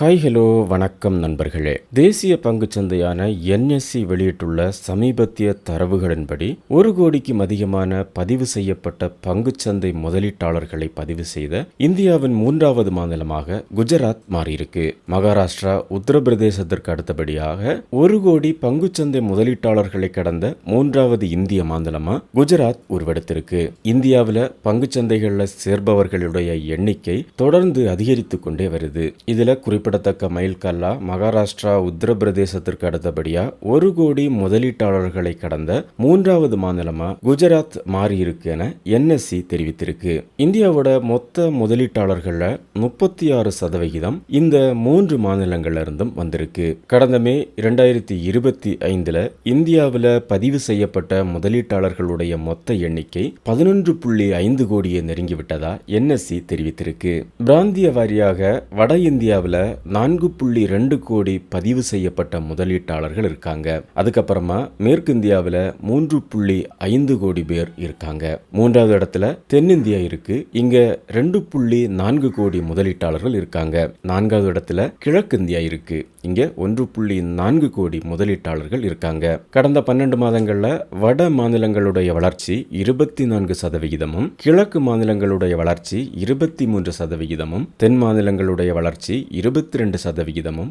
Hi hello வணக்கம் நண்பர்களே. தேசிய பங்குச்சந்தையான NSE வெளியிட்டுள்ள சமீபத்திய தரவுகளின்படி 1 கோடிக்கும் அதிகமான பதிவு செய்யப்பட்ட பங்குச்சந்தை முதலீட்டாளர்களை பதிவு செய்த இந்தியாவின் 3வது மாநிலமாக குஜராத் மாறியிருக்கு. மகாராஷ்டிரா, உத்தரப்பிரதேசத்திற்கு அடுத்தபடியாக 1 கோடி பங்குச்சந்தை முதலீட்டாளர்களை கடந்த 3வது இந்திய மாநிலமா குஜராத் உருவெடுத்திருக்கு. இந்தியாவில் பங்குச்சந்தைகளில் சேர்பவர்களுடைய எண்ணிக்கை தொடர்ந்து அதிகரித்து கொண்டே வருது. இதுல குறிப்பிடத்தக்க மைல்கல்லா மகாராஷ்டிரா, உத்தரப்பிரதேசத்திற்கு அடுத்தபடியா 1 கோடி முதலீட்டாளர்களை கடந்த 3வது மாநிலமா குஜராத் மாறியிருக்கு என NSE தெரிவித்திருக்கு. இந்தியாவோட மொத்த முதலீட்டாளர்கள 36% இந்த 3 மாநிலங்கள்ல இருந்தும் வந்திருக்கு. கடந்த மே 2025 இந்தியாவில் பதிவு செய்யப்பட்ட முதலீட்டாளர்களுடைய மொத்த எண்ணிக்கை 11.5 கோடியை நெருங்கிவிட்டதா NSE தெரிவித்திருக்கு. பிராந்திய வாரியாக வட இந்தியாவில் 4.2 கோடி பதிவு செய்யப்பட்ட முதலீட்டாளர்கள் இருக்காங்க. அதுக்கப்புறமா மேற்கு இந்தியாவில் 3.5 கோடி பேர் இருக்காங்க. 3வது இடத்துல தென்னிந்தியா இருக்கு. இங்க 2.4 கோடி முதலீட்டாளர்கள் இருக்காங்க. 4வது இடத்துல கிழக்கு இந்தியா இருக்கு. இங்க 1.4 கோடி முதலீட்டாளர்கள் இருக்காங்க. கடந்த 12 மாதங்கள்ல வட மாநிலங்களுடைய வளர்ச்சி 24%, கிழக்கு மாநிலங்களுடைய வளர்ச்சி 23%, தென் மாநிலங்களுடைய வளர்ச்சி 22%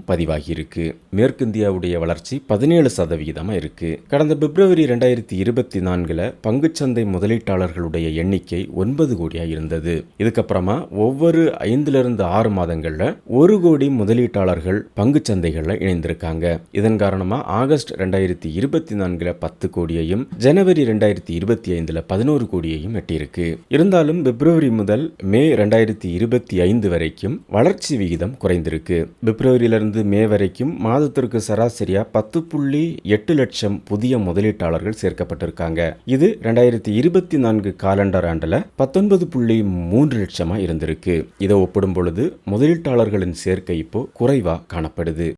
பதிவாகி இருக்கு. மேற்கு இந்தியாவுடைய வளர்ச்சி 17% இருக்கு. கடந்த பிப்ரவரி 2024 பங்குச்சந்தை முதலீட்டாளர்களுடைய எண்ணிக்கை 9 கோடியா இருந்தது. இதுக்கப்புறமா ஒவ்வொரு 5-6 மாதங்கள்ல 1 கோடி முதலீட்டாளர்கள் பங்குச்சந்தைகள்ல இணைந்திருக்காங்க. இதன் காரணமா ஆகஸ்ட் 2024 10 கோடியையும் ஜனவரி 2025 11 கோடியையும் எட்டியிருக்கு. இருந்தாலும் பிப்ரவரி முதல் மே 2025 வரைக்கும் வளர்ச்சி விகிதம் குறைந்திருக்கு. பிப்ரவரியிலிருந்து மே வரைக்கும் மாதத்திற்கு சராசரியா 10.8 லட்சம் புதிய முதலீட்டாளர்கள் சேர்க்கப்பட்டிருக்காங்க. இது 2024 காலண்டர் ஆண்டுல 19.3 லட்சமா இருந்திருக்கு. இதை ஒப்பிடும் பொழுது முதலீட்டாளர்களின் சேர்க்கை இப்போ குறைவா காணப்படுது.